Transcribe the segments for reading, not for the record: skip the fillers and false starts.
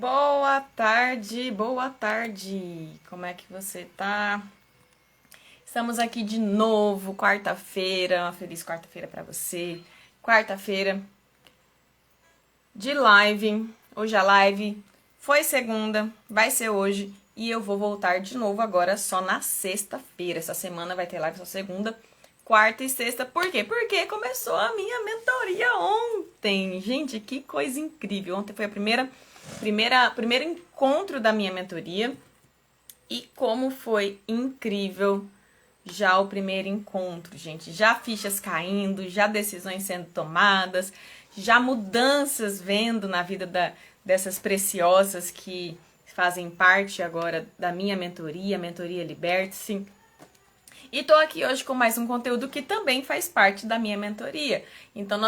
Boa tarde, boa tarde. Como é que você tá? Estamos aqui de novo, quarta-feira. Uma feliz quarta-feira pra você. Quarta-feira de live. Hoje a live foi segunda, vai ser hoje e eu vou voltar de novo agora só na sexta-feira. Essa semana vai ter live só segunda, quarta e sexta. Por quê? Porque começou a minha mentoria ontem. Gente, que coisa incrível. Ontem foi a primeiro encontro da minha mentoria e como foi incrível já o primeiro encontro, gente. Já fichas caindo, já decisões sendo tomadas, já mudanças vendo na vida dessas preciosas que fazem parte agora da minha mentoria, Mentoria Liberte-se. E tô aqui hoje com mais um conteúdo que também faz parte da minha mentoria. Então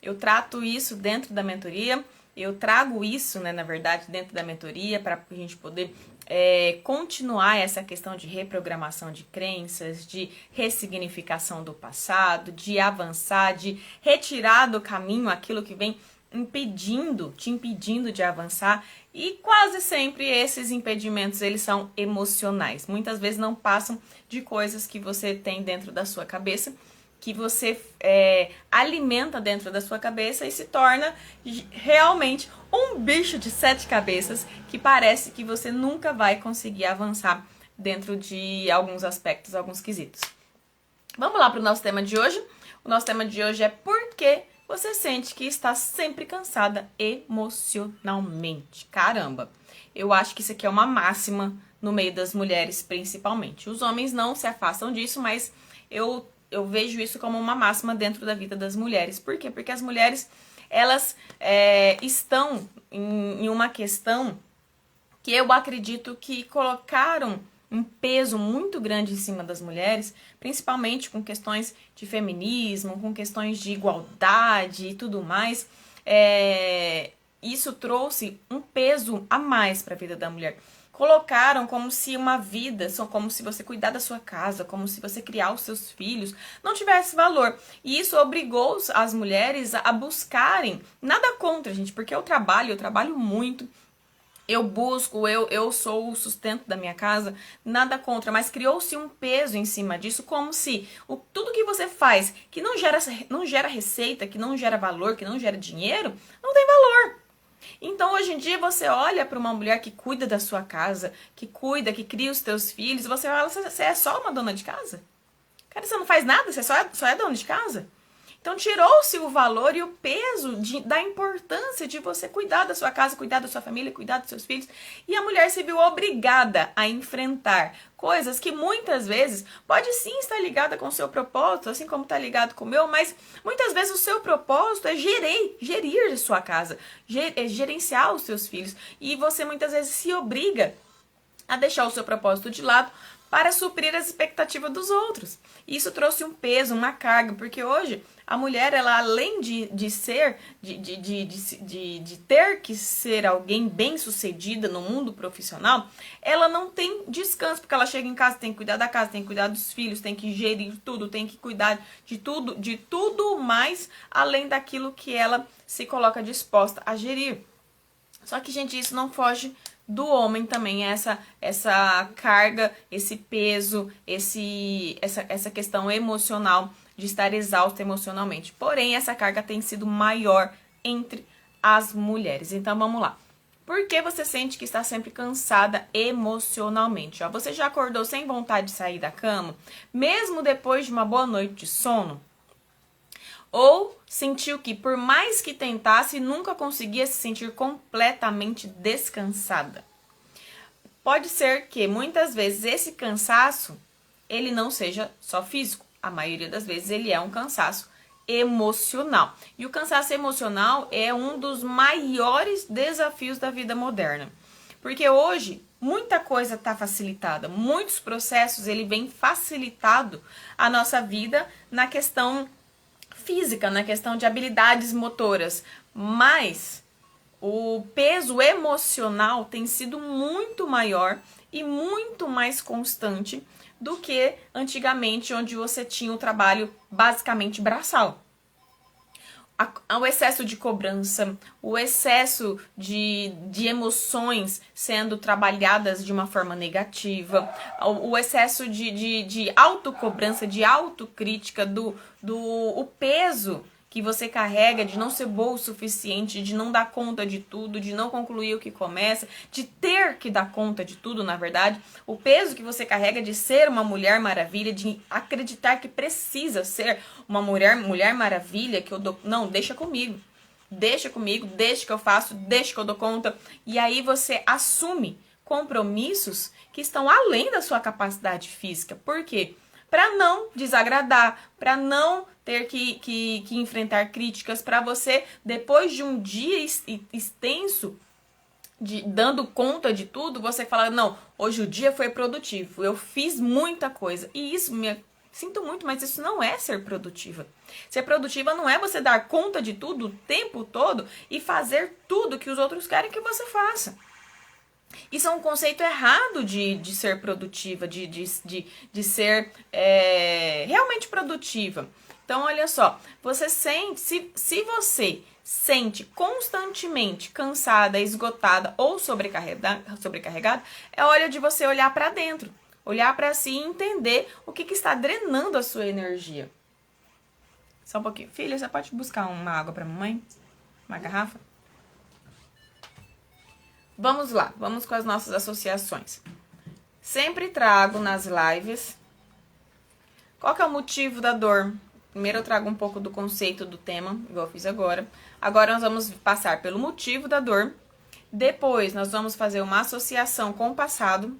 eu trato isso dentro da mentoria, eu trago isso, né, na verdade, dentro da mentoria para a gente poder continuar essa questão de reprogramação de crenças, de ressignificação do passado, de avançar, de retirar do caminho aquilo que vem te impedindo de avançar, e quase sempre esses impedimentos eles são emocionais. Muitas vezes não passam de coisas que você tem dentro da sua cabeça, que você alimenta dentro da sua cabeça e se torna realmente um bicho de 7 cabeças que parece que você nunca vai conseguir avançar dentro de alguns aspectos, alguns quesitos. Vamos lá para o nosso tema de hoje. O nosso tema de hoje é por que você sente que está sempre cansada emocionalmente. Caramba, eu acho que isso aqui é uma máxima no meio das mulheres, principalmente. Os homens não se afastam disso, mas eu vejo isso como uma máxima dentro da vida das mulheres. Por quê? Porque as mulheres, elas estão em uma questão que eu acredito que colocaram um peso muito grande em cima das mulheres, principalmente com questões de feminismo, com questões de igualdade e tudo mais. Isso trouxe um peso a mais para a vida da mulher. Colocaram como se uma vida, como se você cuidar da sua casa, como se você criar os seus filhos, não tivesse valor. E isso obrigou as mulheres a buscarem, nada contra, gente, porque eu trabalho muito, eu busco, eu sou o sustento da minha casa, nada contra, mas criou-se um peso em cima disso, como se tudo que você faz que não gera receita, que não gera valor, que não gera dinheiro, não tem valor. Então, hoje em dia, você olha para uma mulher que cuida da sua casa, que cuida, que cria os teus filhos, você fala, você é só uma dona de casa? Cara, você não faz nada, você só é dona de casa? Então, tirou-se o valor e o peso da importância de você cuidar da sua casa, cuidar da sua família, cuidar dos seus filhos. E a mulher se viu obrigada a enfrentar coisas que muitas vezes pode sim estar ligada com o seu propósito, assim como está ligado com o meu, mas muitas vezes o seu propósito é gerir a sua casa, gerenciar os seus filhos. E você muitas vezes se obriga a deixar o seu propósito de lado para suprir as expectativas dos outros. Isso trouxe um peso, uma carga, porque hoje a mulher, ela além de ter que ser alguém bem-sucedida no mundo profissional, ela não tem descanso, porque ela chega em casa, tem que cuidar da casa, tem que cuidar dos filhos, tem que gerir tudo, tem que cuidar de tudo mais, além daquilo que ela se coloca disposta a gerir. Só que, gente, isso não foge do homem também, essa carga, esse peso, essa questão emocional de estar exausta emocionalmente. Porém, essa carga tem sido maior entre as mulheres. Então, vamos lá. Por que você sente que está sempre cansada emocionalmente? Você já acordou sem vontade de sair da cama, mesmo depois de uma boa noite de sono? Ou sentiu que, por mais que tentasse, nunca conseguia se sentir completamente descansada? Pode ser que, muitas vezes, esse cansaço, ele não seja só físico. A maioria das vezes, ele é um cansaço emocional. E o cansaço emocional é um dos maiores desafios da vida moderna. Porque hoje, muita coisa está facilitada. Muitos processos, ele vem facilitado a nossa vida na questão física, na questão de habilidades motoras, mas o peso emocional tem sido muito maior e muito mais constante do que antigamente, onde você tinha o trabalho basicamente braçal. O excesso de cobrança, o excesso de emoções sendo trabalhadas de uma forma negativa, o excesso de autocobrança, de autocrítica, o peso que você carrega de não ser boa o suficiente, de não dar conta de tudo, de não concluir o que começa, de ter que dar conta de tudo, na verdade. O peso que você carrega de ser uma Mulher Maravilha, de acreditar que precisa ser uma Mulher Maravilha, que eu dou... Não, deixa comigo, deixa que eu faço, deixa que eu dou conta. E aí você assume compromissos que estão além da sua capacidade física. Por quê? Para não desagradar, para não ter que enfrentar críticas, para você, depois de um dia extenso, dando conta de tudo, você fala, não, hoje o dia foi produtivo, eu fiz muita coisa. E isso, sinto muito, mas isso não é ser produtiva. Ser produtiva não é você dar conta de tudo o tempo todo e fazer tudo que os outros querem que você faça. Isso é um conceito errado de ser produtiva, de ser realmente produtiva. Então, olha só, você sente, se você sente constantemente cansada, esgotada ou sobrecarregada, é hora de você olhar para dentro, olhar para si e entender o que está drenando a sua energia. Só um pouquinho. Filha, você pode buscar uma água para mamãe? Uma garrafa? Vamos lá, vamos com as nossas associações. Sempre trago nas lives qual que é o motivo da dor. Primeiro eu trago um pouco do conceito do tema, igual eu fiz agora. Agora nós vamos passar pelo motivo da dor. Depois nós vamos fazer uma associação com o passado.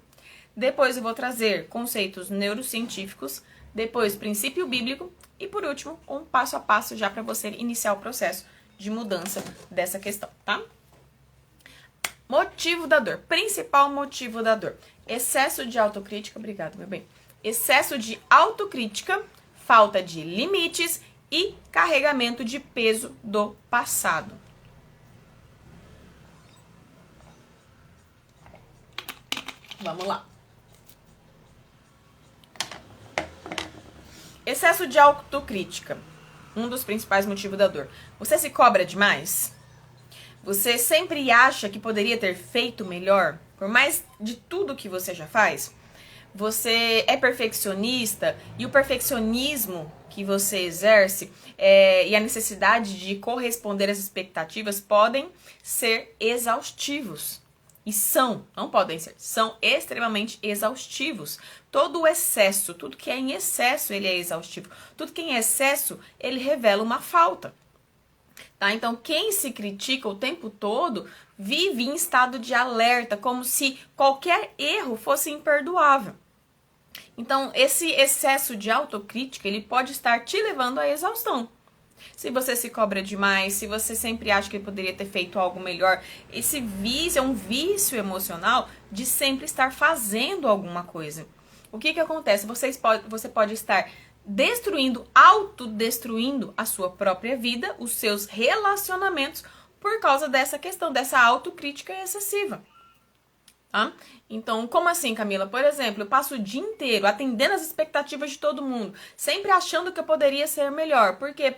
Depois eu vou trazer conceitos neurocientíficos. Depois princípio bíblico. E por último, um passo a passo já para você iniciar o processo de mudança dessa questão, tá? Motivo da dor. Principal motivo da dor. Excesso de autocrítica. Obrigada, meu bem. Excesso de autocrítica, falta de limites e carregamento de peso do passado. Vamos lá. Excesso de autocrítica. Um dos principais motivos da dor. Você se cobra demais? Você sempre acha que poderia ter feito melhor, por mais de tudo que você já faz? Você é perfeccionista e o perfeccionismo que você exerce e a necessidade de corresponder às expectativas podem ser exaustivos. E não podem ser, são extremamente exaustivos. Todo o excesso, tudo que é em excesso, ele é exaustivo. Tudo que é em excesso, ele revela uma falta. Tá? Então, quem se critica o tempo todo vive em estado de alerta, como se qualquer erro fosse imperdoável. Então, esse excesso de autocrítica, ele pode estar te levando à exaustão. Se você se cobra demais, se você sempre acha que poderia ter feito algo melhor, esse vício é um vício emocional de sempre estar fazendo alguma coisa. O que acontece? Você pode estar autodestruindo a sua própria vida, os seus relacionamentos, por causa dessa questão, dessa autocrítica excessiva. Tá? Então, como assim, Camila? Por exemplo, eu passo o dia inteiro atendendo as expectativas de todo mundo, sempre achando que eu poderia ser melhor. Por quê?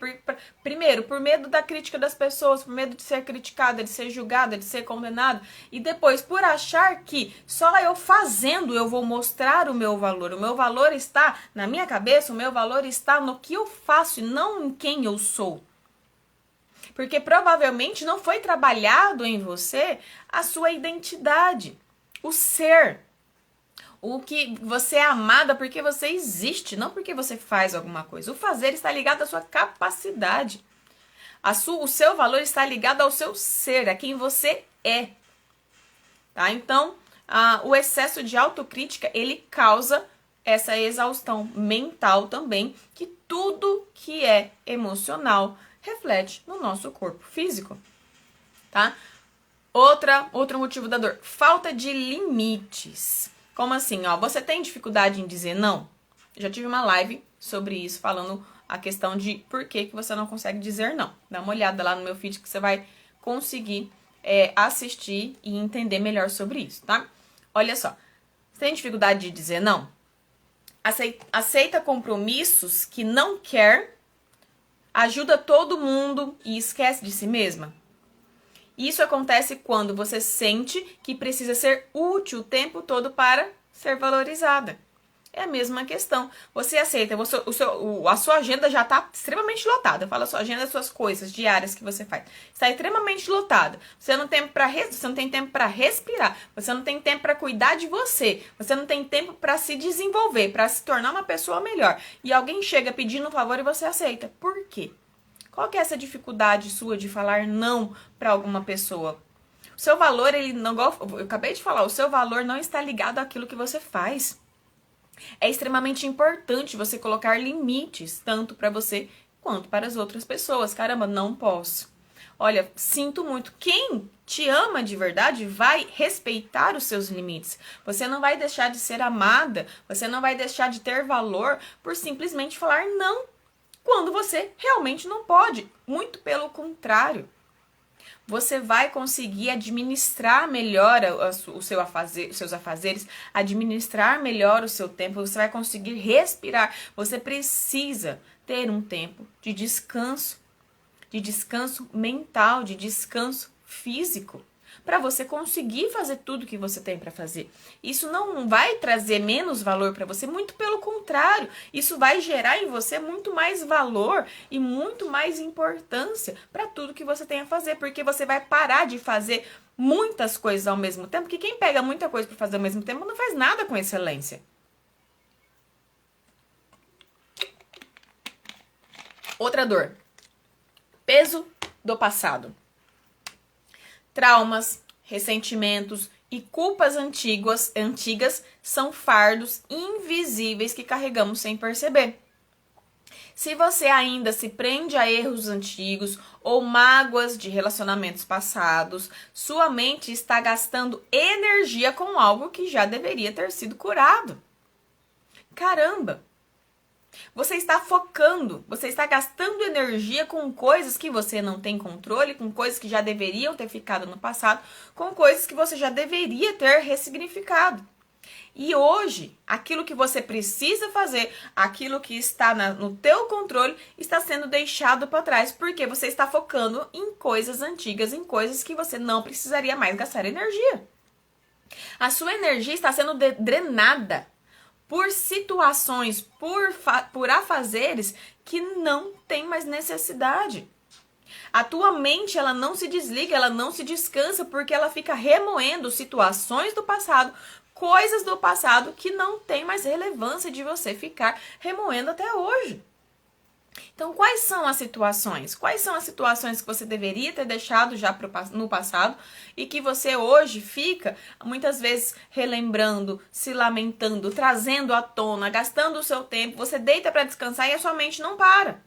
Primeiro, por medo da crítica das pessoas, por medo de ser criticada, de ser julgada, de ser condenada. E depois, por achar que só eu fazendo eu vou mostrar o meu valor. O meu valor está na minha cabeça, o meu valor está no que eu faço e não em quem eu sou. Porque provavelmente não foi trabalhado em você a sua identidade. O ser, o que você é amada porque você existe, não porque você faz alguma coisa. O fazer está ligado à sua capacidade. O seu valor está ligado ao seu ser, a quem você é. Tá? Então, o excesso de autocrítica, ele causa essa exaustão mental também, que tudo que é emocional reflete no nosso corpo físico. Tá? Outro motivo da dor, falta de limites. Como assim? Você tem dificuldade em dizer não? Eu já tive uma live sobre isso, falando a questão de por que você não consegue dizer não. Dá uma olhada lá no meu feed que você vai conseguir assistir e entender melhor sobre isso, tá? Olha só, você tem dificuldade de dizer não? Aceita compromissos que não quer, ajuda todo mundo e esquece de si mesma? Isso acontece quando você sente que precisa ser útil o tempo todo para ser valorizada. É a mesma questão. Você aceita, a sua agenda já está extremamente lotada. Eu falo a sua agenda, as suas coisas diárias que você faz. Está extremamente lotada. Você não tem tempo para respirar. Você não tem tempo para cuidar de você. Você não tem tempo para se desenvolver, para se tornar uma pessoa melhor. E alguém chega pedindo um favor e você aceita. Por quê? Qual que é essa dificuldade sua de falar não para alguma pessoa? O seu valor, eu acabei de falar, o seu valor não está ligado àquilo que você faz. É extremamente importante você colocar limites, tanto para você quanto para as outras pessoas. Caramba, não posso. Olha, sinto muito. Quem te ama de verdade vai respeitar os seus limites. Você não vai deixar de ser amada, você não vai deixar de ter valor por simplesmente falar não, quando você realmente não pode. Muito pelo contrário. Você vai conseguir administrar melhor os seus afazeres, administrar melhor o seu tempo, você vai conseguir respirar. Você precisa ter um tempo de descanso mental, de descanso físico, para você conseguir fazer tudo que você tem para fazer. Isso não vai trazer menos valor para você, muito pelo contrário, isso vai gerar em você muito mais valor e muito mais importância para tudo que você tem a fazer, porque você vai parar de fazer muitas coisas ao mesmo tempo, porque quem pega muita coisa para fazer ao mesmo tempo não faz nada com excelência. Outra dor. Peso do passado. Traumas, ressentimentos e culpas antigas são fardos invisíveis que carregamos sem perceber. Se você ainda se prende a erros antigos ou mágoas de relacionamentos passados, sua mente está gastando energia com algo que já deveria ter sido curado. Caramba! Você está focando, você está gastando energia com coisas que você não tem controle, com coisas que já deveriam ter ficado no passado, com coisas que você já deveria ter ressignificado. E hoje, aquilo que você precisa fazer, aquilo que está no teu controle, está sendo deixado para trás, porque você está focando em coisas antigas, em coisas que você não precisaria mais gastar energia. A sua energia está sendo drenada por situações, por afazeres que não tem mais necessidade. A tua mente, ela não se desliga, ela não se descansa, porque ela fica remoendo situações do passado, coisas do passado que não tem mais relevância de você ficar remoendo até hoje. Então, quais são as situações? Quais são as situações que você deveria ter deixado já no passado e que você hoje fica, muitas vezes, relembrando, se lamentando, trazendo à tona, gastando o seu tempo, você deita para descansar e a sua mente não para.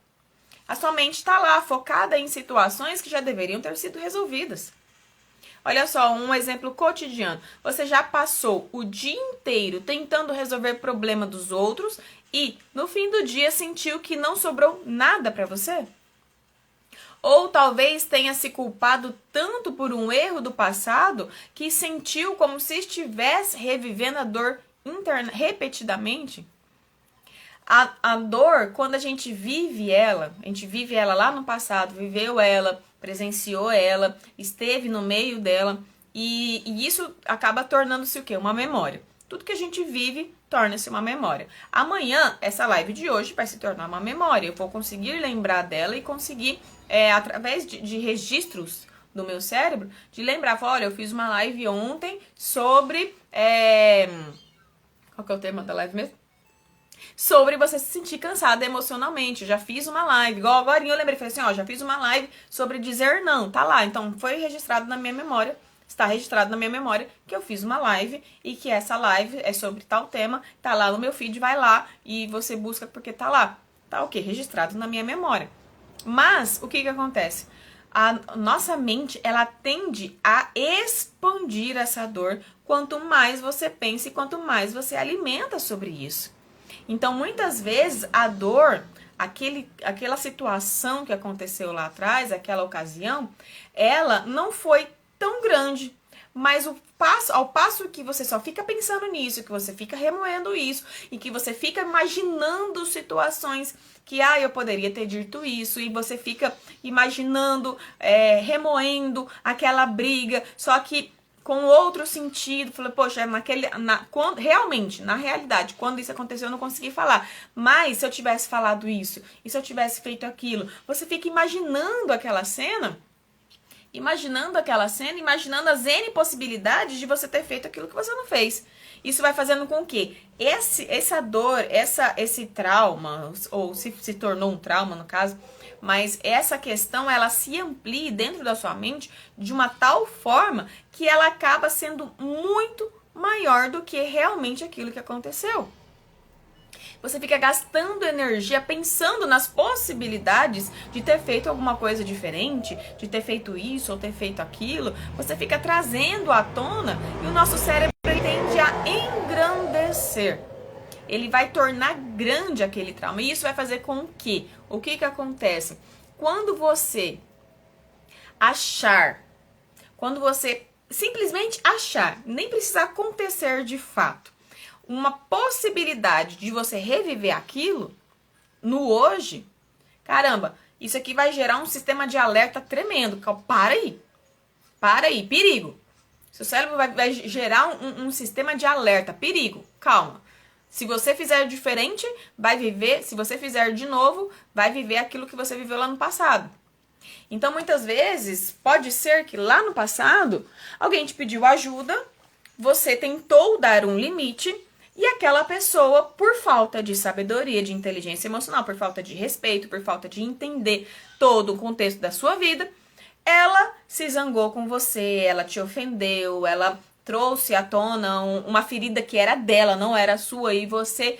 A sua mente está lá, focada em situações que já deveriam ter sido resolvidas. Olha só, um exemplo cotidiano. Você já passou o dia inteiro tentando resolver problema dos outros e, no fim do dia, sentiu que não sobrou nada para você? Ou talvez tenha se culpado tanto por um erro do passado que sentiu como se estivesse revivendo a dor interna repetidamente? A dor, quando a gente vive ela lá no passado, viveu ela, presenciou ela, esteve no meio dela, e isso acaba tornando-se o quê? Uma memória. Tudo que a gente vive torna-se uma memória. Amanhã, essa live de hoje vai se tornar uma memória. Eu vou conseguir lembrar dela e conseguir, através de registros do meu cérebro, de lembrar, falar, olha, eu fiz uma live ontem sobre... qual que é o tema da live mesmo? Sobre você se sentir cansada emocionalmente. Eu já fiz uma live, igual agora eu lembrei, falei assim, ó, já fiz uma live sobre dizer não, tá lá. Então, foi registrado na minha memória, está registrado na minha memória que eu fiz uma live e que essa live é sobre tal tema, tá lá no meu feed, vai lá e você busca porque tá lá. Tá o quê? Registrado na minha memória. Mas, o que acontece? A nossa mente, ela tende a expandir essa dor quanto mais você pensa e quanto mais você alimenta sobre isso. Então, muitas vezes, a dor, aquela situação que aconteceu lá atrás, aquela ocasião, ela não foi tão grande, Mas ao passo que você só fica pensando nisso, que você fica remoendo isso, e que você fica imaginando situações que, eu poderia ter dito isso, e você fica imaginando, remoendo aquela briga, só que com outro sentido, falei, poxa, realmente, na realidade, quando isso aconteceu, eu não consegui falar. Mas se eu tivesse falado isso, e se eu tivesse feito aquilo, você fica imaginando aquela cena, imaginando as N possibilidades de você ter feito aquilo que você não fez. Isso vai fazendo com que essa dor, esse trauma, ou se tornou um trauma no caso, mas essa questão, ela se amplie dentro da sua mente de uma tal forma que ela acaba sendo muito maior do que realmente aquilo que aconteceu. Você fica gastando energia pensando nas possibilidades de ter feito alguma coisa diferente, de ter feito isso ou ter feito aquilo. Você fica trazendo à tona e o nosso cérebro tende a engrandecer. Ele vai tornar grande aquele trauma. E isso vai fazer com que, o que acontece? Quando você simplesmente achar, nem precisa acontecer de fato, uma possibilidade de você reviver aquilo no hoje, caramba, isso aqui vai gerar um sistema de alerta tremendo. Para aí, perigo. Seu cérebro vai gerar um sistema de alerta, perigo, calma. Se você fizer diferente, vai viver. Se você fizer de novo, vai viver aquilo que você viveu lá no passado. Então, muitas vezes, pode ser que lá no passado, alguém te pediu ajuda, você tentou dar um limite, e aquela pessoa, por falta de sabedoria, de inteligência emocional, por falta de respeito, por falta de entender todo o contexto da sua vida, ela se zangou com você, ela te ofendeu, ela trouxe à tona uma ferida que era dela, não era sua, e você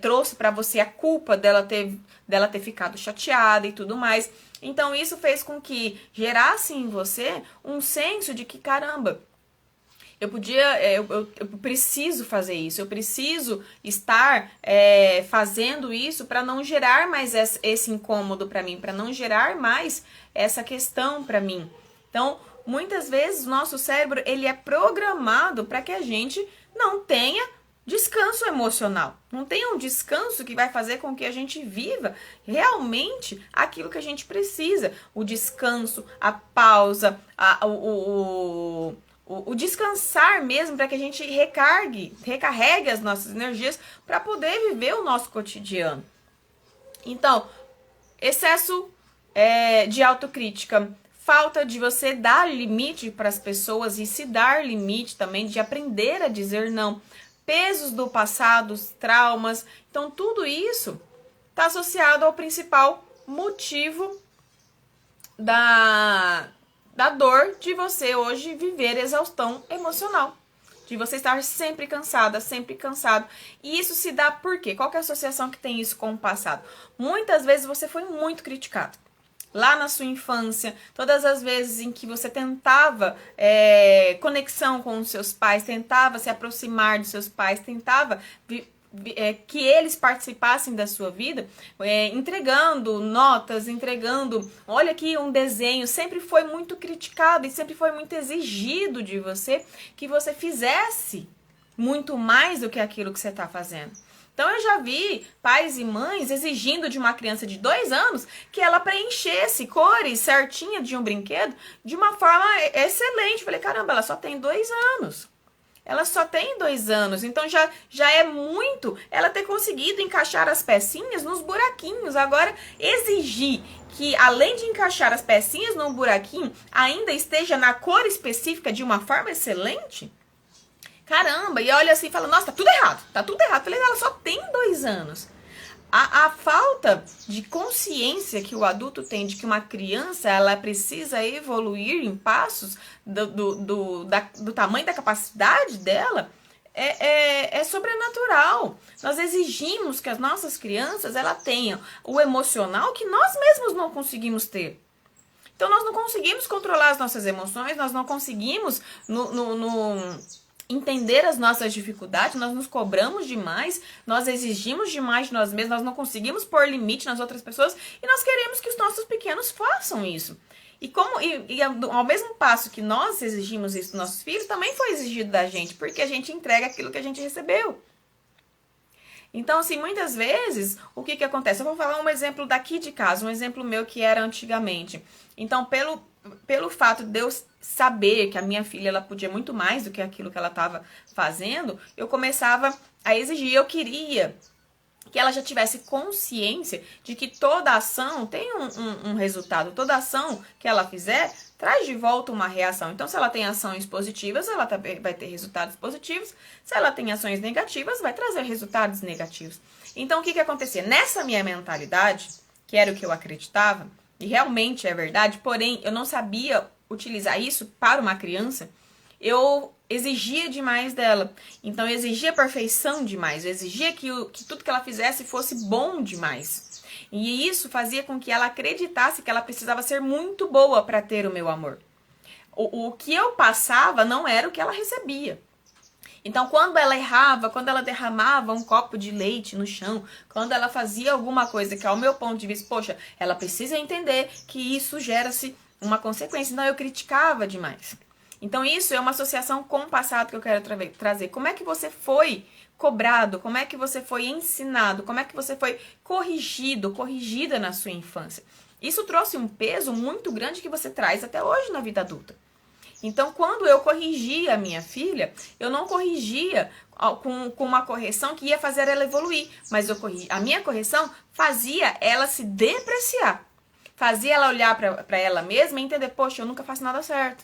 trouxe para você a culpa dela ter ficado chateada e tudo mais. Então isso fez com que gerasse em você um senso de que, caramba, eu preciso fazer isso, eu preciso estar fazendo isso para não gerar mais esse incômodo para mim, para não gerar mais essa questão para mim. Então, muitas vezes o nosso cérebro ele é programado para que a gente não tenha descanso emocional, não tenha um descanso que vai fazer com que a gente viva realmente aquilo que a gente precisa, o descanso, a pausa, o descansar mesmo, para que a gente recarregue as nossas energias para poder viver o nosso cotidiano. Então, excesso de autocrítica, falta de você dar limite para as pessoas e se dar limite também, de aprender a dizer não, pesos do passado, traumas. Então, tudo isso está associado ao principal motivo da dor de você hoje viver exaustão emocional, de você estar sempre cansada, sempre cansado. E isso se dá por quê? Qual que é a associação que tem isso com o passado? Muitas vezes você foi muito criticado. Lá na sua infância, todas as vezes em que você tentava conexão com os seus pais, tentava se aproximar dos seus pais, tentava que eles participassem da sua vida, entregando notas, olha aqui um desenho, sempre foi muito criticado e sempre foi muito exigido de você que você fizesse muito mais do que aquilo que você está fazendo. Então eu já vi pais e mães exigindo de uma criança de 2 anos que ela preenchesse cores certinhas de um brinquedo de uma forma excelente. Falei, caramba, ela só tem 2 anos. Ela só tem 2 anos, então já é muito ela ter conseguido encaixar as pecinhas nos buraquinhos. Agora, exigir que, além de encaixar as pecinhas no buraquinho, ainda esteja na cor específica de uma forma excelente? Caramba, e olha assim e fala, nossa, tá tudo errado. Falei, ela só tem 2 anos. A falta de consciência que o adulto tem de que uma criança ela precisa evoluir em passos do tamanho da capacidade dela é sobrenatural. Nós exigimos que as nossas crianças ela tenham o emocional que nós mesmos não conseguimos ter. Então nós não conseguimos controlar as nossas emoções, nós não conseguimos entender as nossas dificuldades, nós nos cobramos demais, nós exigimos demais de nós mesmos, nós não conseguimos pôr limite nas outras pessoas e nós queremos que os nossos pequenos façam isso. E ao mesmo passo que nós exigimos isso dos nossos filhos, também foi exigido da gente, porque a gente entrega aquilo que a gente recebeu. Então, assim, muitas vezes, o que acontece? Eu vou falar um exemplo daqui de casa, um exemplo meu que era antigamente. Então, pelo fato de eu saber que a minha filha ela podia muito mais do que aquilo que ela estava fazendo, eu começava a exigir, eu queria que ela já tivesse consciência de que toda ação tem um resultado, toda ação que ela fizer traz de volta uma reação. Então, se ela tem ações positivas, ela vai ter resultados positivos. Se ela tem ações negativas, vai trazer resultados negativos. Então, o que acontecia? Nessa minha mentalidade, que era o que eu acreditava, e realmente é verdade, porém, eu não sabia utilizar isso para uma criança, eu exigia demais dela. Então, eu exigia perfeição demais. Eu exigia que tudo que ela fizesse fosse bom demais. E isso fazia com que ela acreditasse que ela precisava ser muito boa para ter o meu amor. O que eu passava não era o que ela recebia. Então, quando ela errava, quando ela derramava um copo de leite no chão, quando ela fazia alguma coisa que, ao meu ponto de vista, poxa, ela precisa entender que isso gera-se uma consequência. Então, eu criticava demais. Então, isso é uma associação com o passado que eu quero trazer. Como é que você foi cobrado? Como é que você foi ensinado? Como é que você foi corrigida na sua infância? Isso trouxe um peso muito grande que você traz até hoje na vida adulta. Então, quando eu corrigia a minha filha, eu não corrigia com uma correção que ia fazer ela evoluir, mas a minha correção fazia ela se depreciar. Fazia ela olhar para ela mesma e entender, poxa, eu nunca faço nada certo.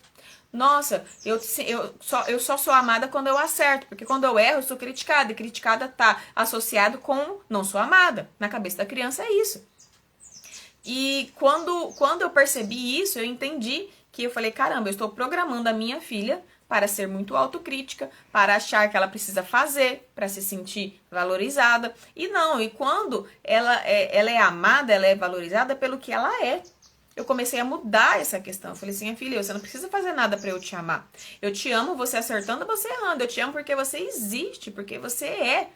Nossa, eu só sou amada quando eu acerto, porque quando eu erro eu sou criticada, e criticada tá associado com não sou amada. Na cabeça da criança é isso. E quando eu percebi isso, eu entendi que eu falei, caramba, eu estou programando a minha filha para ser muito autocrítica, para achar que ela precisa fazer, para se sentir valorizada. E quando ela é amada, ela é valorizada pelo que ela é. Eu comecei a mudar essa questão. Eu falei assim, minha filha, você não precisa fazer nada para eu te amar. Eu te amo você acertando, você errando. Eu te amo porque você existe, porque você é.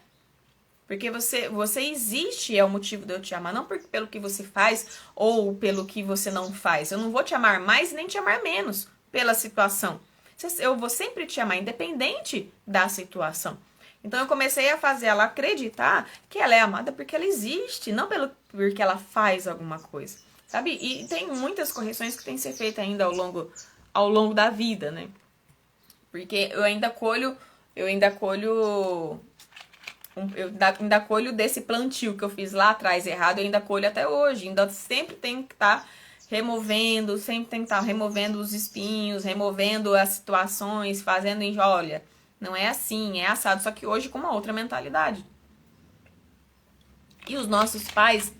Porque você existe é o motivo de eu te amar, não pelo que você faz ou pelo que você não faz. Eu não vou te amar mais nem te amar menos pela situação. Eu vou sempre te amar, independente da situação. Então eu comecei a fazer ela acreditar que ela é amada porque ela existe, não porque ela faz alguma coisa. Sabe? E tem muitas correções que tem que ser feitas ainda ao longo da vida, né? Porque eu ainda colho desse plantio que eu fiz lá atrás errado, eu ainda colho até hoje. Ainda sempre tem que estar removendo os espinhos, removendo as situações, fazendo olha, não é assim, é assado, só que hoje com uma outra mentalidade. E os nossos pais,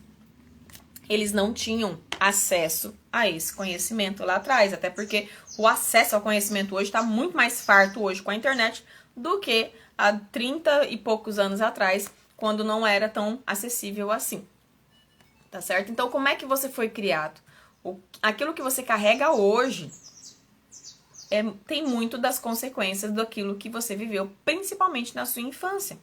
eles não tinham acesso a esse conhecimento lá atrás, até porque o acesso ao conhecimento hoje está muito mais farto hoje com a internet do que há 30 e poucos anos atrás, quando não era tão acessível assim. Tá certo? Então, como é que você foi criado? Aquilo que você carrega hoje tem muito das consequências daquilo que você viveu, principalmente na sua infância.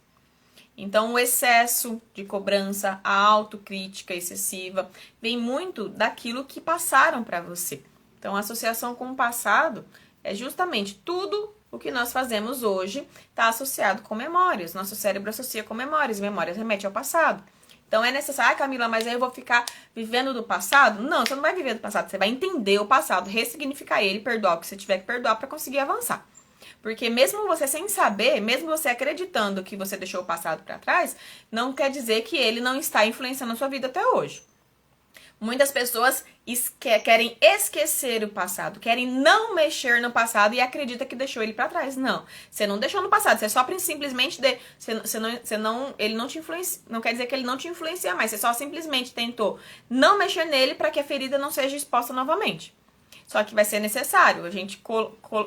Então, o excesso de cobrança, a autocrítica excessiva, vem muito daquilo que passaram para você. Então, a associação com o passado é justamente tudo o que nós fazemos hoje está associado com memórias. Nosso cérebro associa com memórias. Memórias remete ao passado. Então, é necessário, Camila, mas aí eu vou ficar vivendo do passado? Não, você não vai viver do passado. Você vai entender o passado, ressignificar ele, perdoar o que você tiver que perdoar para conseguir avançar. Porque mesmo você sem saber, mesmo você acreditando que você deixou o passado para trás, não quer dizer que ele não está influenciando a sua vida até hoje. Muitas pessoas querem esquecer o passado, querem não mexer no passado e acredita que deixou ele para trás. Não, você não deixou no passado, você só simplesmente ele não te influencia, não quer dizer que ele não te influencia mais, você só simplesmente tentou não mexer nele para que a ferida não seja exposta novamente. Só que vai ser necessário a gente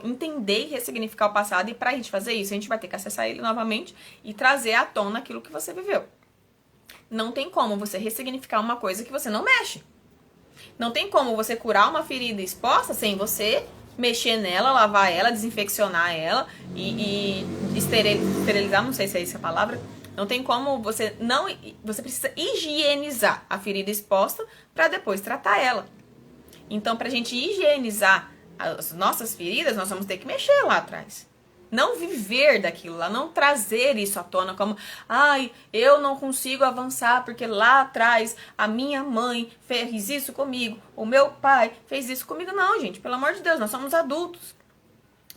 entender e ressignificar o passado, e pra gente fazer isso, a gente vai ter que acessar ele novamente e trazer à tona aquilo que você viveu. Não tem como você ressignificar uma coisa que você não mexe. Não tem como você curar uma ferida exposta sem você mexer nela, lavar ela, desinfeccionar ela e esterilizar, não sei se é essa a palavra. Não tem como você precisa higienizar a ferida exposta para depois tratar ela. Então, pra gente higienizar as nossas feridas, nós vamos ter que mexer lá atrás. Não viver daquilo lá, não trazer isso à tona como, ai, eu não consigo avançar porque lá atrás a minha mãe fez isso comigo, o meu pai fez isso comigo. Não, gente, pelo amor de Deus, nós somos adultos.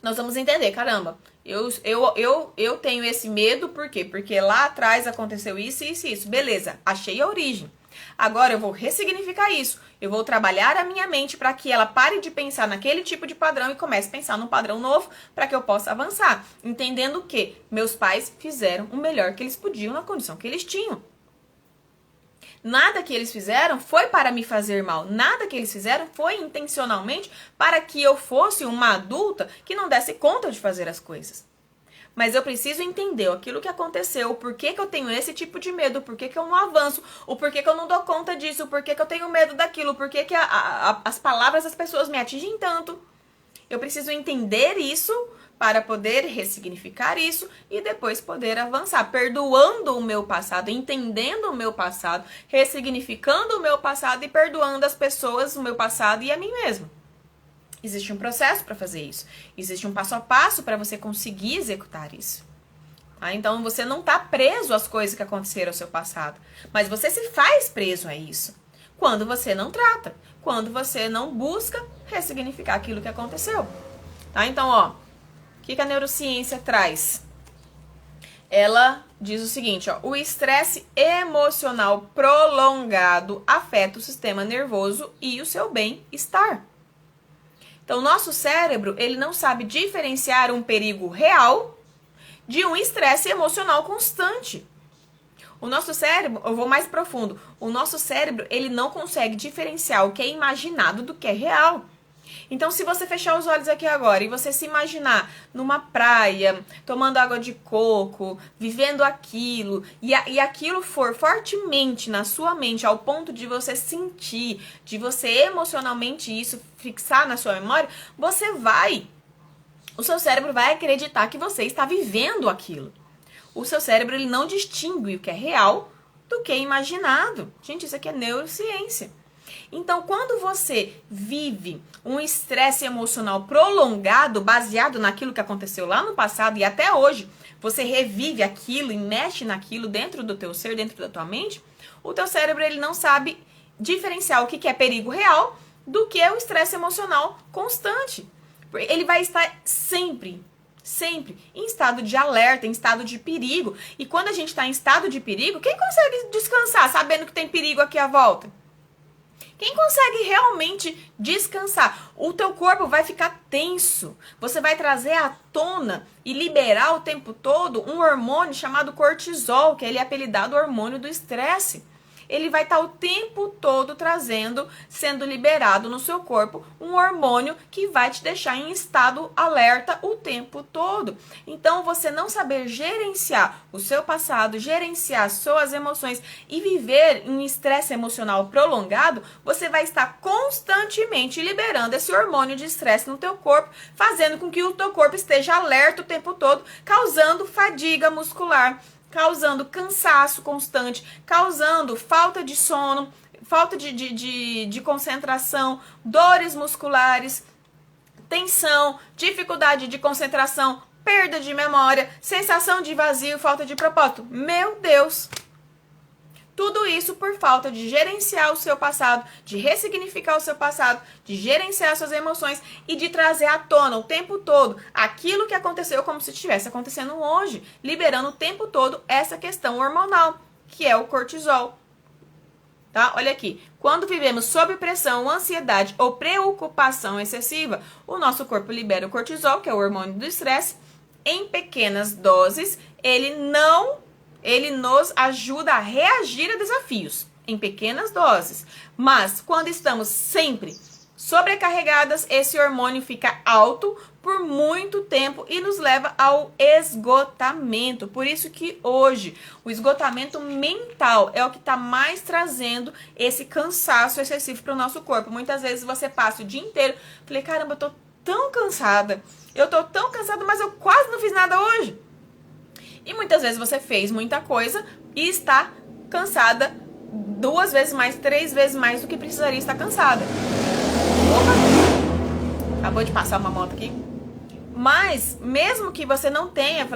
Nós vamos entender, caramba, eu tenho esse medo, por quê? Porque lá atrás aconteceu isso, isso e isso. Beleza, achei a origem. Agora eu vou ressignificar isso. Eu vou trabalhar a minha mente para que ela pare de pensar naquele tipo de padrão e comece a pensar num padrão novo para que eu possa avançar. Entendendo que meus pais fizeram o melhor que eles podiam na condição que eles tinham. Nada que eles fizeram foi para me fazer mal. Nada que eles fizeram foi intencionalmente para que eu fosse uma adulta que não desse conta de fazer as coisas. Mas eu preciso entender aquilo que aconteceu, o porquê que eu tenho esse tipo de medo, o porquê que eu não avanço, o porquê que eu não dou conta disso, o porquê que eu tenho medo daquilo, o porquê que as palavras das pessoas me atingem tanto. Eu preciso entender isso para poder ressignificar isso e depois poder avançar, perdoando o meu passado, entendendo o meu passado, ressignificando o meu passado e perdoando as pessoas, o meu passado e a mim mesmo. Existe um processo para fazer isso. Existe um passo a passo para você conseguir executar isso. Tá? Então, você não está preso às coisas que aconteceram no seu passado. Mas você se faz preso a isso. Quando você não trata. Quando você não busca ressignificar aquilo que aconteceu. Tá? Então, ó, o que a neurociência traz? Ela diz o seguinte, ó, o estresse emocional prolongado afeta o sistema nervoso e o seu bem-estar. Então, o nosso cérebro, ele não sabe diferenciar um perigo real de um estresse emocional constante. O nosso cérebro, eu vou mais profundo, o nosso cérebro, ele não consegue diferenciar o que é imaginado do que é real. Então, se você fechar os olhos aqui agora e você se imaginar numa praia, tomando água de coco, vivendo aquilo, e aquilo for fortemente na sua mente, ao ponto de você sentir, de você emocionalmente isso fixar na sua memória, o seu cérebro vai acreditar que você está vivendo aquilo. O seu cérebro, ele não distingue o que é real do que é imaginado. Gente, isso aqui é neurociência. Então, quando você vive um estresse emocional prolongado, baseado naquilo que aconteceu lá no passado e até hoje, você revive aquilo e mexe naquilo dentro do teu ser, dentro da tua mente, o teu cérebro, ele não sabe diferenciar o que é perigo real do que é o estresse emocional constante. Ele vai estar sempre em estado de alerta, em estado de perigo. E quando a gente está em estado de perigo, quem consegue descansar sabendo que tem perigo aqui à volta? Quem consegue realmente descansar? O teu corpo vai ficar tenso. Você vai trazer à tona e liberar o tempo todo um hormônio chamado cortisol, que ele é apelidado hormônio do estresse. Ele vai estar o tempo todo trazendo, sendo liberado no seu corpo, um hormônio que vai te deixar em estado alerta o tempo todo. Então, você não saber gerenciar o seu passado, gerenciar suas emoções e viver em estresse emocional prolongado, você vai estar constantemente liberando esse hormônio de estresse no teu corpo, fazendo com que o teu corpo esteja alerta o tempo todo, causando fadiga muscular, causando cansaço constante, causando falta de sono, falta de concentração, dores musculares, tensão, dificuldade de concentração, perda de memória, sensação de vazio, falta de propósito. Meu Deus! Tudo isso por falta de gerenciar o seu passado, de ressignificar o seu passado, de gerenciar suas emoções e de trazer à tona o tempo todo aquilo que aconteceu como se estivesse acontecendo hoje, liberando o tempo todo essa questão hormonal, que é o cortisol. Tá? Olha aqui, quando vivemos sob pressão, ansiedade ou preocupação excessiva, o nosso corpo libera o cortisol, que é o hormônio do estresse, em pequenas doses. Ele nos ajuda a reagir a desafios em pequenas doses. Mas quando estamos sempre sobrecarregadas, esse hormônio fica alto por muito tempo e nos leva ao esgotamento. Por isso que hoje o esgotamento mental é o que está mais trazendo esse cansaço excessivo para o nosso corpo. Muitas vezes você passa o dia inteiro, falei, caramba, eu tô tão cansada, mas eu quase não fiz nada hoje. E muitas vezes você fez muita coisa e está cansada 2 vezes mais, 3 vezes mais do que precisaria estar cansada. Opa! Acabou de passar uma moto aqui. Mas, mesmo que você não tenha,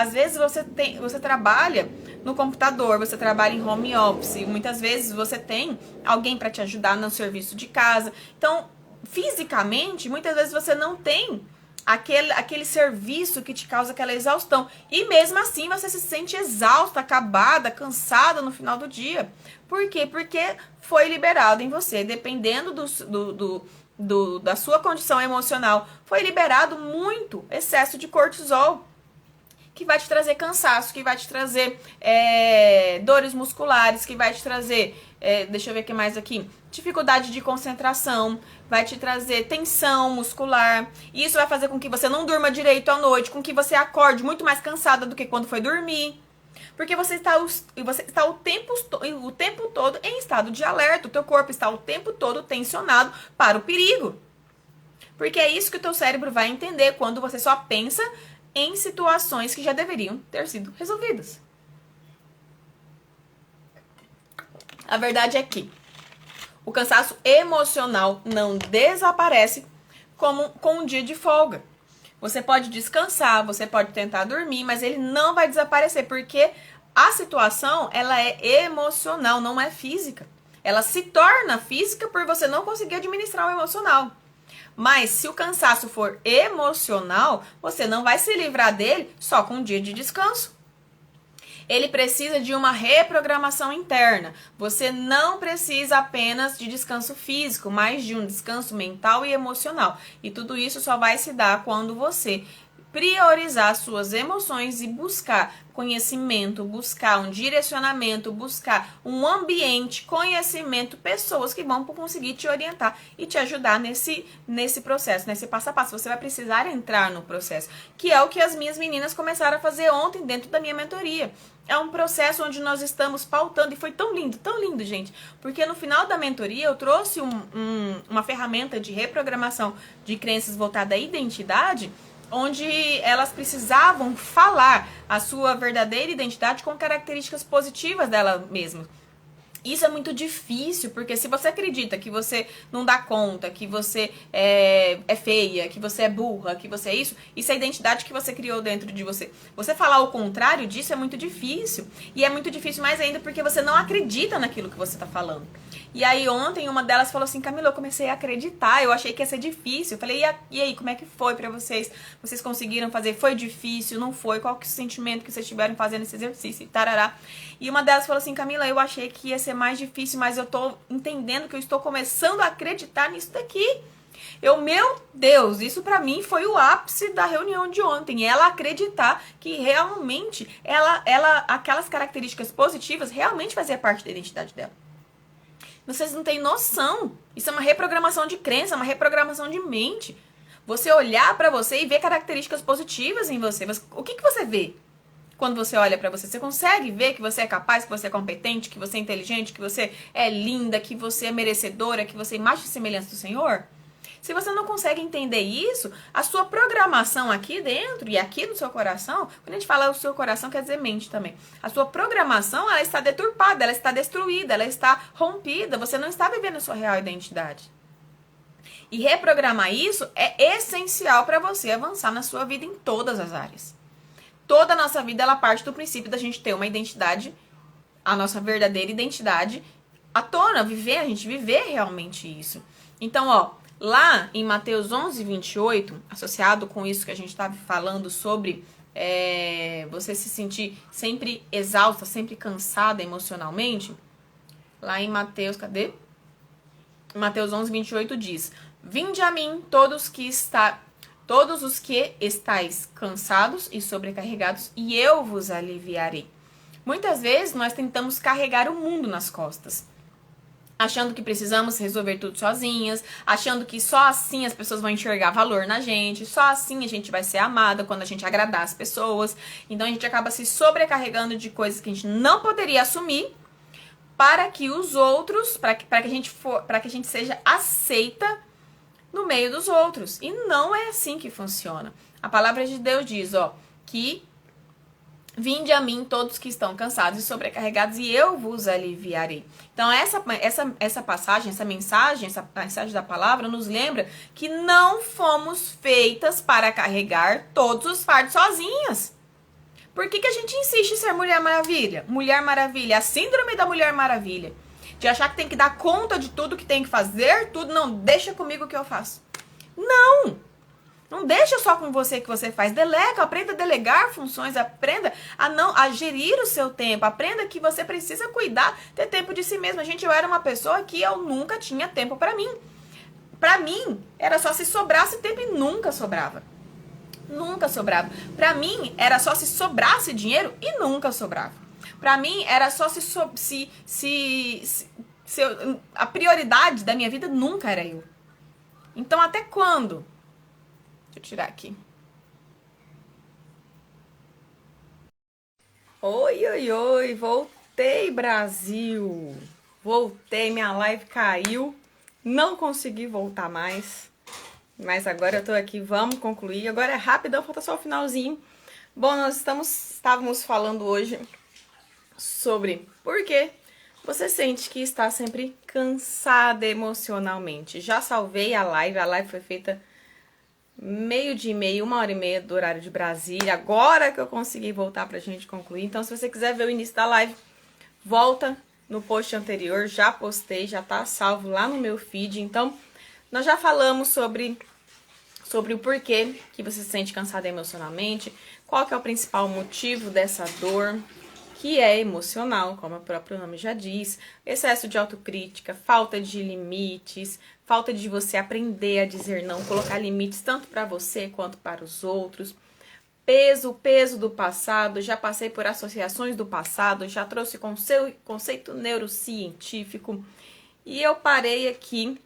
às vezes você trabalha no computador, você trabalha em home office, muitas vezes você tem alguém para te ajudar no serviço de casa. Então, fisicamente, muitas vezes você não tem aquele serviço que te causa aquela exaustão. E mesmo assim você se sente exausta, acabada, cansada no final do dia. Por quê? Porque foi liberado em você, dependendo da sua condição emocional, foi liberado muito excesso de cortisol, que vai te trazer cansaço, que vai te trazer dores musculares, que vai te trazer, deixa eu ver o que mais aqui, dificuldade de concentração, vai te trazer tensão muscular. E isso vai fazer com que você não durma direito à noite, com que você acorde muito mais cansada do que quando foi dormir. Porque você está o tempo todo em estado de alerta, o teu corpo está o tempo todo tensionado para o perigo. Porque é isso que o teu cérebro vai entender quando você só pensa em situações que já deveriam ter sido resolvidas. A verdade é que o cansaço emocional não desaparece com um dia de folga. Você pode descansar, você pode tentar dormir, mas ele não vai desaparecer, porque a situação, ela é emocional, não é física. Ela se torna física por você não conseguir administrar o emocional. Mas se o cansaço for emocional, você não vai se livrar dele só com um dia de descanso. Ele precisa de uma reprogramação interna. Você não precisa apenas de descanso físico, mas de um descanso mental e emocional. E tudo isso só vai se dar quando você priorizar suas emoções e buscar conhecimento, buscar um direcionamento, buscar um ambiente, conhecimento, pessoas que vão conseguir te orientar e te ajudar nesse processo, nesse passo a passo. Você vai precisar entrar no processo, que é o que as minhas meninas começaram a fazer ontem dentro da minha mentoria. É um processo onde nós estamos pautando, e foi tão lindo, gente, porque no final da mentoria eu trouxe uma ferramenta de reprogramação de crenças voltada à identidade, onde elas precisavam falar a sua verdadeira identidade com características positivas dela mesma. Isso é muito difícil, porque se você acredita que você não dá conta, que você é feia, que você é burra, que você é isso é a identidade que você criou dentro de você. Você falar o contrário disso é muito difícil. E é muito difícil mais ainda porque você não acredita naquilo que você está falando. E aí ontem uma delas falou assim: Camila, eu comecei a acreditar, eu achei que ia ser difícil. Eu falei, e aí, como é que foi pra vocês? Vocês conseguiram fazer? Foi difícil? Não foi? Qual que é o sentimento que vocês tiveram fazendo esse exercício? E tarará. E uma delas falou assim: Camila, eu achei que ia ser mais difícil, mas eu tô entendendo que eu estou começando a acreditar nisso daqui. Meu Deus, isso pra mim foi o ápice da reunião de ontem. Ela acreditar que realmente aquelas características positivas realmente faziam parte da identidade dela. Vocês não têm noção. Isso é uma reprogramação de crença, uma reprogramação de mente. Você olhar pra você e ver características positivas em você. O que você vê quando você olha pra você? Você consegue ver que você é capaz, que você é competente, que você é inteligente, que você é linda, que você é merecedora, que você é imagem e semelhança do Senhor? Se você não consegue entender isso, a sua programação aqui dentro e aqui no seu coração, quando a gente fala o seu coração, quer dizer mente também. A sua programação, ela está deturpada, ela está destruída, ela está rompida. Você não está vivendo a sua real identidade. E reprogramar isso é essencial para você avançar na sua vida em todas as áreas. Toda a nossa vida, ela parte do princípio da gente ter uma identidade, a nossa verdadeira identidade à tona, a gente viver realmente isso. Então, lá em Mateus 11, 28, associado com isso que a gente estava falando sobre você se sentir sempre exausta, sempre cansada emocionalmente, lá em Mateus, cadê? Mateus 11, 28 diz: Vinde a mim todos os que estáis cansados e sobrecarregados, e eu vos aliviarei. Muitas vezes nós tentamos carregar o mundo nas costas, achando que precisamos resolver tudo sozinhas, achando que só assim as pessoas vão enxergar valor na gente, só assim a gente vai ser amada quando a gente agradar as pessoas. Então a gente acaba se sobrecarregando de coisas que a gente não poderia assumir para que os outros, para que a gente seja aceita no meio dos outros. E não é assim que funciona. A palavra de Deus diz, que Vinde a mim todos que estão cansados e sobrecarregados e eu vos aliviarei. Então essa passagem, essa mensagem da palavra nos lembra que não fomos feitas para carregar todos os fardos sozinhas. Por que a gente insiste em ser Mulher Maravilha? Mulher Maravilha, a síndrome da Mulher Maravilha. De achar que tem que dar conta de tudo, que tem que fazer tudo. Não, deixa comigo que eu faço. Não deixa só com você que você faz. Delega, aprenda a delegar funções, aprenda a gerir o seu tempo. Aprenda que você precisa cuidar, ter tempo de si mesma. Gente, eu era uma pessoa que eu nunca tinha tempo pra mim. Pra mim, era só se sobrasse tempo e nunca sobrava. Nunca sobrava. Pra mim, era só se sobrasse dinheiro e nunca sobrava. Pra mim, era só a prioridade da minha vida nunca era eu. Então, até quando? Deixa eu tirar aqui. Oi, voltei, Brasil. Voltei, minha live caiu. Não consegui voltar mais. Mas agora eu tô aqui, vamos concluir. Agora é rapidão, falta só o finalzinho. Bom, nós estávamos falando hoje sobre por que você sente que está sempre cansada emocionalmente. Já salvei a live foi feita 12h30, 1h30 do horário de Brasília. Agora que eu consegui voltar pra gente concluir. Então, se você quiser ver o início da live, volta no post anterior. Já postei, já tá salvo lá no meu feed. Então, nós já falamos sobre o porquê que você se sente cansada emocionalmente, qual que é o principal motivo dessa dor, que é emocional, como o próprio nome já diz, excesso de autocrítica, falta de limites, falta de você aprender a dizer não, colocar limites tanto para você quanto para os outros, peso do passado, já passei por associações do passado, já trouxe conceito neurocientífico, e eu parei aqui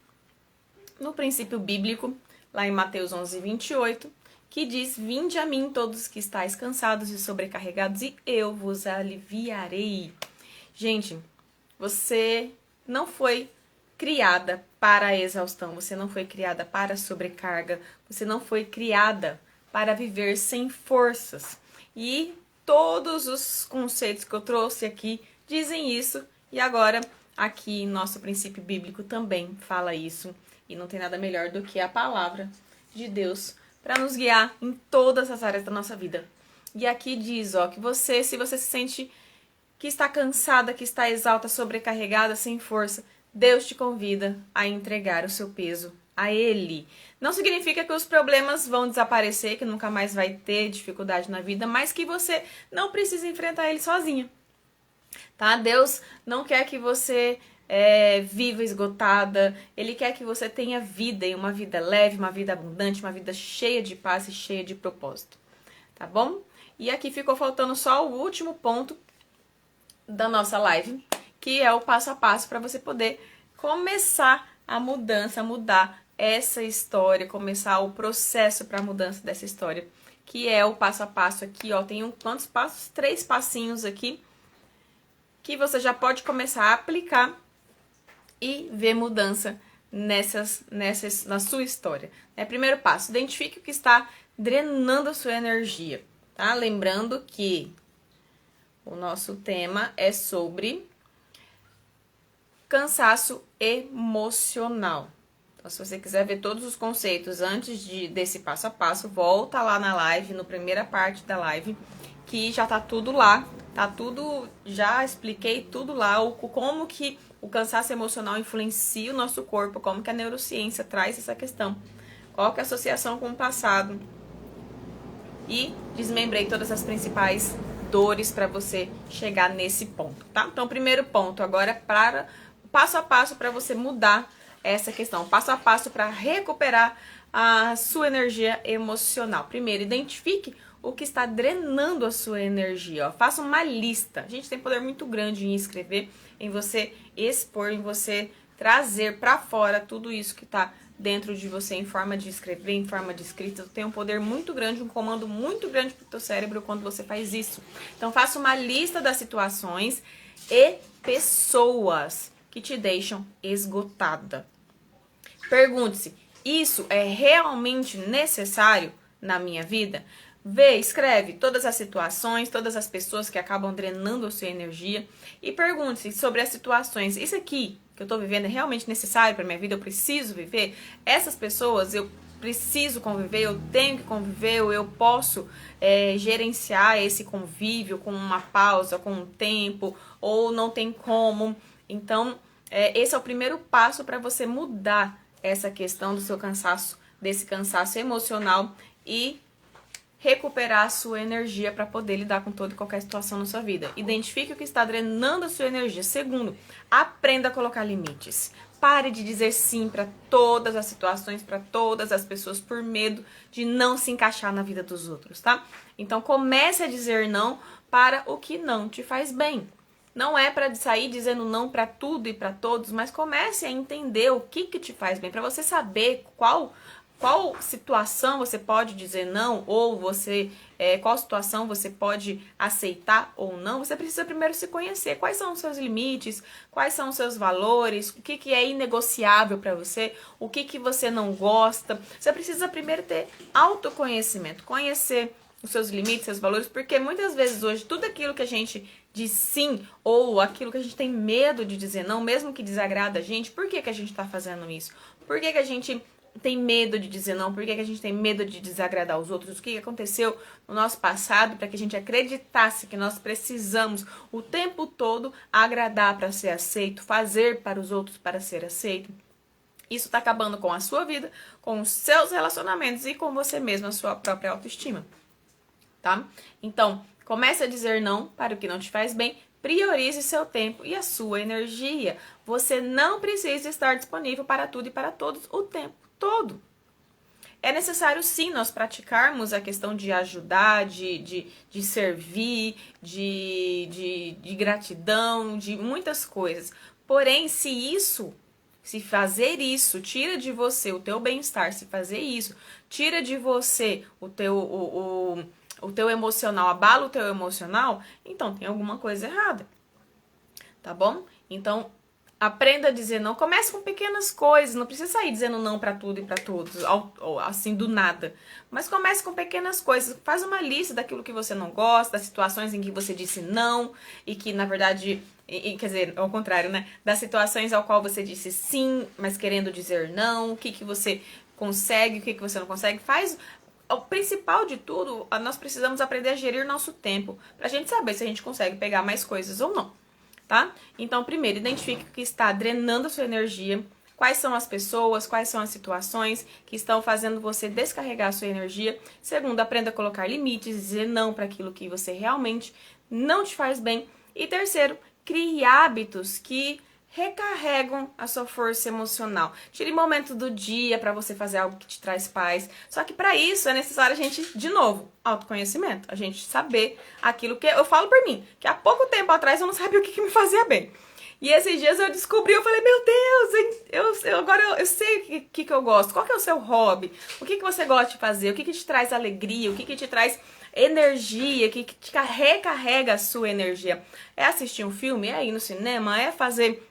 no princípio bíblico, lá em Mateus 11:28, que diz: vinde a mim todos que estáis cansados e sobrecarregados e eu vos aliviarei. Gente, você não foi criada para a exaustão, você não foi criada para a sobrecarga, você não foi criada para viver sem forças. E todos os conceitos que eu trouxe aqui dizem isso, e agora aqui nosso princípio bíblico também fala isso, e não tem nada melhor do que a palavra de Deus para nos guiar em todas as áreas da nossa vida. E aqui diz, ó, que se você se sente que está cansada, que está exausta, sobrecarregada, sem força, Deus te convida a entregar o seu peso a Ele. Não significa que os problemas vão desaparecer, que nunca mais vai ter dificuldade na vida, mas que você não precisa enfrentar ele sozinha. Tá? Deus não quer que você viva esgotada, Ele quer que você tenha vida, e uma vida leve, uma vida abundante, uma vida cheia de paz e cheia de propósito, tá bom? E aqui ficou faltando só o último ponto da nossa live, que é o passo a passo para você poder começar a mudança, mudar essa história, começar o processo para a mudança dessa história, que é o passo a passo aqui, ó, tem quantos passos? 3 passinhos aqui, que você já pode começar a aplicar e ver mudança na sua história. Primeiro passo, identifique o que está drenando a sua energia, tá? Lembrando que o nosso tema é sobre cansaço emocional. Então, se você quiser ver todos os conceitos antes desse passo a passo, volta lá na live, na primeira parte da live, que já tá tudo lá. Tá tudo, já expliquei tudo lá, como que o cansaço emocional influencia o nosso corpo, como que a neurociência traz essa questão, qual que é a associação com o passado. E desmembrei todas as principais dores para você chegar nesse ponto, tá? Então, primeiro ponto agora para passo a passo para você mudar essa questão, passo a passo para recuperar a sua energia emocional. Primeiro, identifique o que está drenando a sua energia, ó. Faça uma lista. A gente tem poder muito grande em escrever, em você expor, em você trazer para fora tudo isso que está dentro de você em forma de escrever, em forma de escrita. Tem um poder muito grande, um comando muito grande para o teu cérebro quando você faz isso. Então, faça uma lista das situações e pessoas que te deixam esgotada. Pergunte-se, isso é realmente necessário na minha vida? Escreve todas as situações, todas as pessoas que acabam drenando a sua energia e pergunte-se sobre as situações. Isso aqui que eu tô vivendo é realmente necessário para minha vida? Eu preciso viver? Essas pessoas eu preciso conviver, eu tenho que conviver, ou eu posso gerenciar esse convívio com uma pausa, com um tempo, ou não tem como. Então, esse é o primeiro passo para você mudar essa questão do seu cansaço, desse cansaço emocional e recuperar a sua energia para poder lidar com toda e qualquer situação na sua vida. Identifique o que está drenando a sua energia. Segundo, aprenda a colocar limites. Pare de dizer sim para todas as situações, para todas as pessoas, por medo de não se encaixar na vida dos outros, tá? Então comece a dizer não para o que não te faz bem. Não é para sair dizendo não para tudo e para todos, mas comece a entender o que te faz bem, para você saber qual situação você pode dizer não, ou qual situação você pode aceitar ou não. Você precisa primeiro se conhecer. Quais são os seus limites, quais são os seus valores, o que é inegociável para você, o que você não gosta. Você precisa primeiro ter autoconhecimento, conhecer os seus limites, seus valores, porque muitas vezes hoje tudo aquilo que a gente diz sim, ou aquilo que a gente tem medo de dizer não, mesmo que desagrada a gente, por que a gente está fazendo isso? Por que a gente tem medo de dizer não? Por que a gente tem medo de desagradar os outros? O que aconteceu no nosso passado para que a gente acreditasse que nós precisamos o tempo todo agradar para ser aceito, fazer para os outros para ser aceito? Isso está acabando com a sua vida, com os seus relacionamentos e com você mesmo, a sua própria autoestima, tá? Então, comece a dizer não para o que não te faz bem. Priorize seu tempo e a sua energia. Você não precisa estar disponível para tudo e para todos o tempo todo. É necessário sim nós praticarmos a questão de ajudar, de servir, de gratidão, de muitas coisas. Porém, se fazer isso tira de você o teu bem-estar, se fazer isso tira de você o teu emocional, abala o teu emocional, então tem alguma coisa errada, tá bom? Então, aprenda a dizer não. Comece com pequenas coisas. Não precisa sair dizendo não pra tudo e pra todos, assim, do nada. Mas comece com pequenas coisas. Faz uma lista daquilo que você não gosta, das situações em que você disse não e que, na verdade, quer dizer, ao contrário, né? Das situações ao qual você disse sim, mas querendo dizer não. O que você consegue, o que você não consegue. O principal de tudo, nós precisamos aprender a gerir nosso tempo pra gente saber se a gente consegue pegar mais coisas ou não. Tá? Então, primeiro, identifique o que está drenando a sua energia, quais são as pessoas, quais são as situações que estão fazendo você descarregar a sua energia. Segundo, aprenda a colocar limites, dizer não para aquilo que você realmente não te faz bem. E terceiro, crie hábitos que recarregam a sua força emocional. Tire momento do dia para você fazer algo que te traz paz. Só que para isso é necessário a gente, de novo, autoconhecimento. A gente saber aquilo que... Eu falo por mim, que há pouco tempo atrás eu não sabia o que me fazia bem. E esses dias eu descobri, eu falei, meu Deus, agora eu sei o que eu gosto. Qual que é o seu hobby? O que você gosta de fazer? O que te traz alegria? O que te traz energia? O que te recarrega a sua energia? É assistir um filme? É ir no cinema? É fazer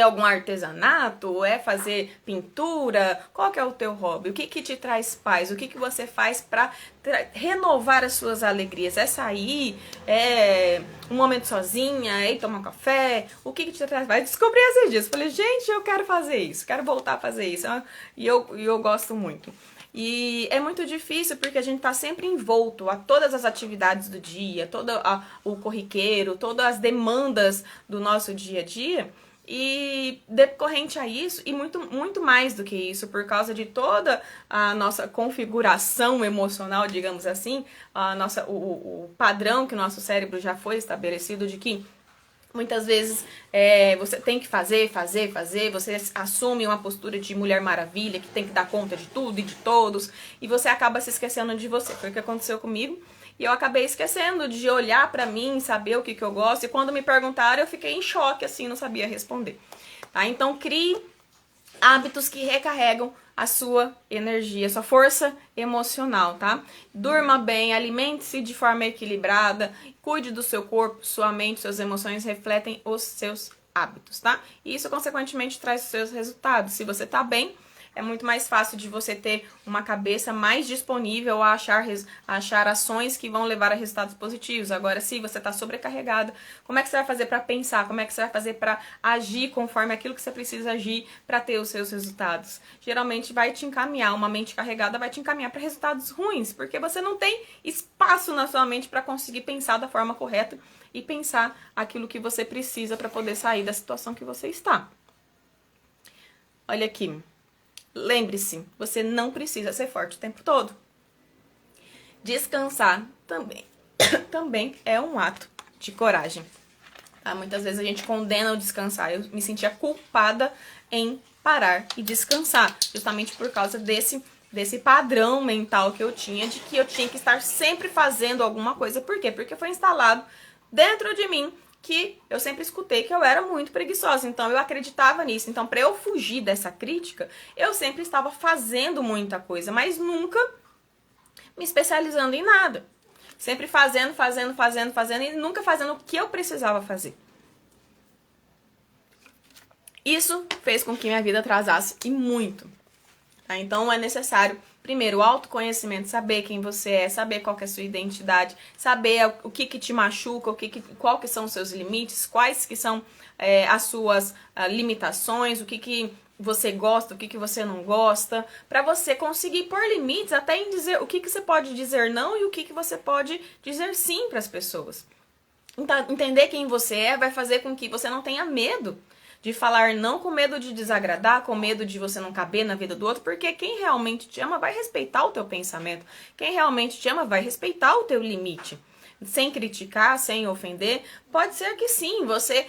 algum artesanato, é fazer pintura? Qual que é o teu hobby? O que te traz paz? O que você faz para renovar as suas alegrias? É sair? É um momento sozinha? É ir tomar um café? O que te traz paz? Descobri esses dias. Falei, gente, eu quero fazer isso, quero voltar a fazer isso. E eu gosto muito. E é muito difícil porque a gente tá sempre envolto a todas as atividades do dia, todo o corriqueiro, todas as demandas do nosso dia a dia. E decorrente a isso, e muito mais do que isso, por causa de toda a nossa configuração emocional, digamos assim, o padrão que o nosso cérebro já foi estabelecido de que muitas vezes você tem que fazer, você assume uma postura de Mulher Maravilha, que tem que dar conta de tudo e de todos, e você acaba se esquecendo de você. Foi o que aconteceu comigo. E eu acabei esquecendo de olhar pra mim, saber o que eu gosto. E quando me perguntaram, eu fiquei em choque, assim, não sabia responder. Tá? Então, crie hábitos que recarregam a sua energia, a sua força emocional, tá? Durma bem, alimente-se de forma equilibrada, cuide do seu corpo, sua mente, suas emoções refletem os seus hábitos, tá? E isso, consequentemente, traz os seus resultados. Se você tá bem, é muito mais fácil de você ter uma cabeça mais disponível a achar ações que vão levar a resultados positivos. Agora, se você está sobrecarregada, como é que você vai fazer para pensar? Como é que você vai fazer para agir conforme aquilo que você precisa agir para ter os seus resultados? Geralmente vai te encaminhar, uma mente carregada vai te encaminhar para resultados ruins, porque você não tem espaço na sua mente para conseguir pensar da forma correta e pensar aquilo que você precisa para poder sair da situação que você está. Olha aqui, lembre-se, você não precisa ser forte o tempo todo. Descansar também é um ato de coragem. Tá? Muitas vezes a gente condena o descansar. Eu me sentia culpada em parar e descansar, justamente por causa desse padrão mental que eu tinha, de que eu tinha que estar sempre fazendo alguma coisa. Por quê? Porque foi instalado dentro de mim que eu sempre escutei que eu era muito preguiçosa, então eu acreditava nisso. Então, para eu fugir dessa crítica, eu sempre estava fazendo muita coisa, mas nunca me especializando em nada. Sempre fazendo e nunca fazendo o que eu precisava fazer. Isso fez com que minha vida atrasasse e muito. Tá? Então é necessário, primeiro, o autoconhecimento, saber quem você é, saber qual que é a sua identidade, saber o que te machuca, qual que são os seus limites, quais que são as suas limitações, o que você gosta, o que você não gosta, para você conseguir pôr limites até em dizer o que você pode dizer não e o que você pode dizer sim para as pessoas. Então, entender quem você é vai fazer com que você não tenha medo de falar não, com medo de desagradar, com medo de você não caber na vida do outro, porque quem realmente te ama vai respeitar o teu pensamento. Quem realmente te ama vai respeitar o teu limite. Sem criticar, sem ofender, pode ser que sim, você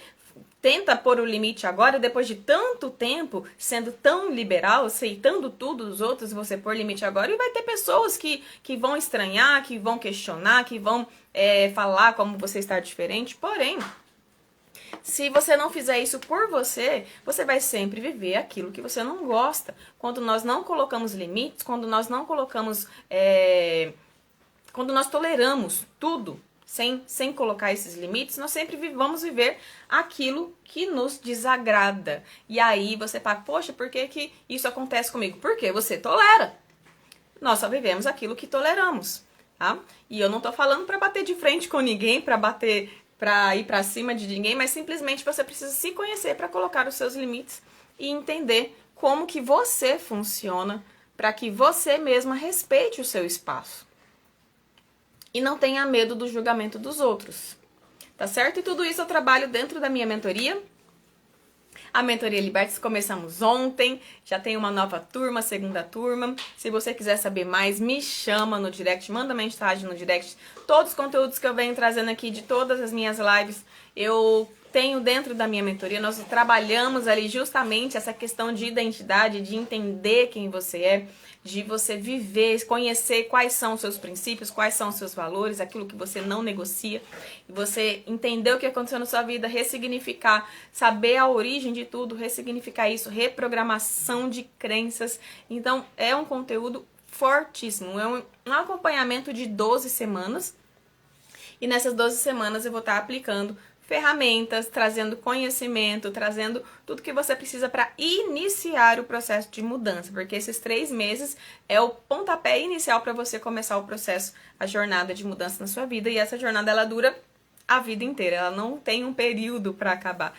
tenta pôr o limite agora, depois de tanto tempo, sendo tão liberal, aceitando tudo dos outros, você pôr limite agora, e vai ter pessoas que vão estranhar, que vão questionar, que vão falar como você está diferente, porém, se você não fizer isso por você, você vai sempre viver aquilo que você não gosta. Quando nós não colocamos limites, quando nós não colocamos... quando nós toleramos tudo sem colocar esses limites, nós sempre vamos viver aquilo que nos desagrada. E aí você fala, poxa, por que isso acontece comigo? Porque você tolera. Nós só vivemos aquilo que toleramos. Tá? E eu não tô falando para bater de frente com ninguém, para ir para cima de ninguém, mas simplesmente você precisa se conhecer para colocar os seus limites e entender como que você funciona para que você mesma respeite o seu espaço. E não tenha medo do julgamento dos outros. Tá certo? E tudo isso eu trabalho dentro da minha mentoria. A mentoria Liberte-se começamos ontem, já tem uma nova turma, segunda turma. Se você quiser saber mais, me chama no direct, manda mensagem no direct. Todos os conteúdos que eu venho trazendo aqui de todas as minhas lives, eu tenho dentro da minha mentoria. Nós trabalhamos ali justamente essa questão de identidade, de entender quem você é, de você viver, conhecer quais são os seus princípios, quais são os seus valores, aquilo que você não negocia, e você entender o que aconteceu na sua vida, ressignificar, saber a origem de tudo, ressignificar isso, reprogramação de crenças. Então, é um conteúdo fortíssimo, é um acompanhamento de 12 semanas, e nessas 12 semanas eu vou estar aplicando ferramentas, trazendo conhecimento, trazendo tudo que você precisa para iniciar o processo de mudança, porque esses 3 meses é o pontapé inicial para você começar o processo, a jornada de mudança na sua vida, e essa jornada ela dura a vida inteira, ela não tem um período para acabar.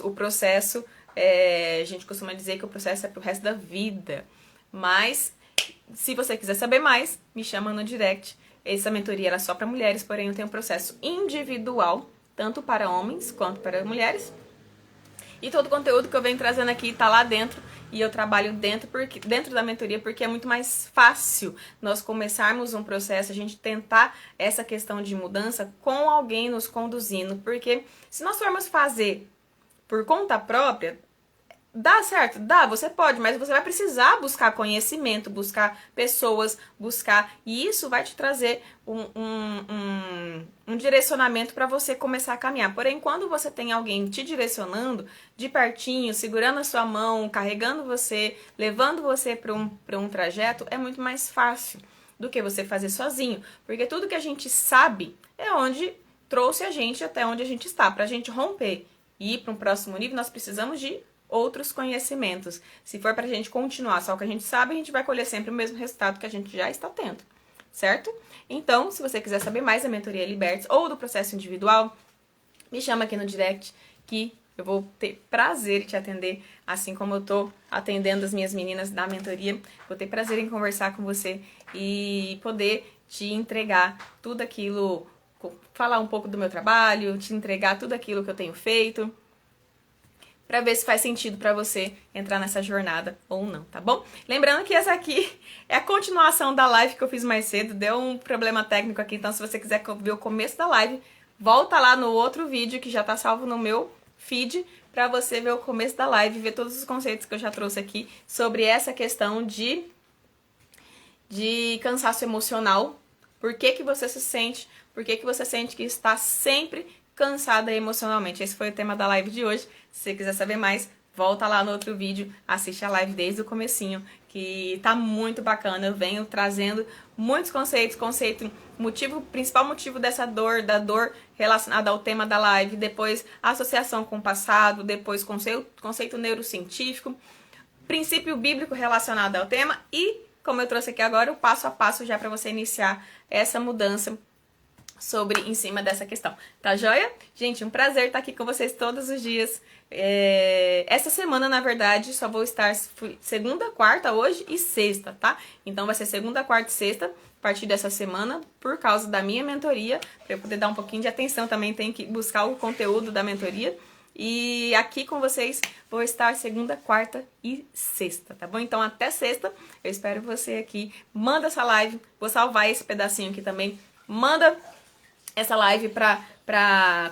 O processo, a gente costuma dizer que o processo é pro resto da vida, mas se você quiser saber mais, me chama no direct. Essa mentoria era só para mulheres, porém eu tenho um processo individual, tanto para homens quanto para mulheres. E todo o conteúdo que eu venho trazendo aqui está lá dentro. E eu trabalho dentro da mentoria porque é muito mais fácil nós começarmos um processo, a gente tentar essa questão de mudança com alguém nos conduzindo. Porque se nós formos fazer por conta própria, dá certo? Dá, você pode, mas você vai precisar buscar conhecimento, buscar pessoas, e isso vai te trazer um direcionamento para você começar a caminhar. Porém, quando você tem alguém te direcionando de pertinho, segurando a sua mão, carregando você, levando você para um trajeto, é muito mais fácil do que você fazer sozinho, porque tudo que a gente sabe é onde trouxe a gente até onde a gente está. Para a gente romper e ir para um próximo nível, nós precisamos de outros conhecimentos. Se for pra gente continuar só o que a gente sabe, a gente vai colher sempre o mesmo resultado que a gente já está tendo, certo? Então, se você quiser saber mais da mentoria Libertes ou do processo individual, me chama aqui no direct que eu vou ter prazer em te atender, assim como eu tô atendendo as minhas meninas da mentoria. Vou ter prazer em conversar com você e poder te entregar tudo aquilo, falar um pouco do meu trabalho, te entregar tudo aquilo que eu tenho feito, para ver se faz sentido para você entrar nessa jornada ou não, tá bom? Lembrando que essa aqui é a continuação da live que eu fiz mais cedo, deu um problema técnico aqui, então se você quiser ver o começo da live, volta lá no outro vídeo que já tá salvo no meu feed para você ver o começo da live, ver todos os conceitos que eu já trouxe aqui sobre essa questão de cansaço emocional. Por que que você se sente? Por que que você sente que está sempre cansada emocionalmente? Esse foi o tema da live de hoje. Se você quiser saber mais, volta lá no outro vídeo, assiste a live desde o comecinho, que tá muito bacana. Eu venho trazendo muitos conceitos, principal motivo dessa dor, da dor relacionada ao tema da live, depois associação com o passado, depois conceito neurocientífico, princípio bíblico relacionado ao tema e, como eu trouxe aqui agora, o passo a passo já para você iniciar essa mudança em cima dessa questão. Tá joia? Gente, um prazer estar aqui com vocês todos os dias. Essa semana, na verdade, só vou estar segunda, quarta, hoje e sexta, tá? Então vai ser segunda, quarta e sexta, a partir dessa semana, por causa da minha mentoria, para eu poder dar um pouquinho de atenção também, tenho que buscar o conteúdo da mentoria. E aqui com vocês vou estar segunda, quarta e sexta, tá bom? Então até sexta, eu espero você aqui. Manda essa live, vou salvar esse pedacinho aqui também. Manda essa live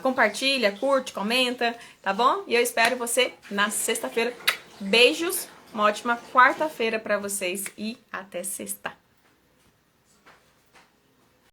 compartilha, curte, comenta, tá bom? E eu espero você na sexta-feira. Beijos, uma ótima quarta-feira pra vocês e até sexta.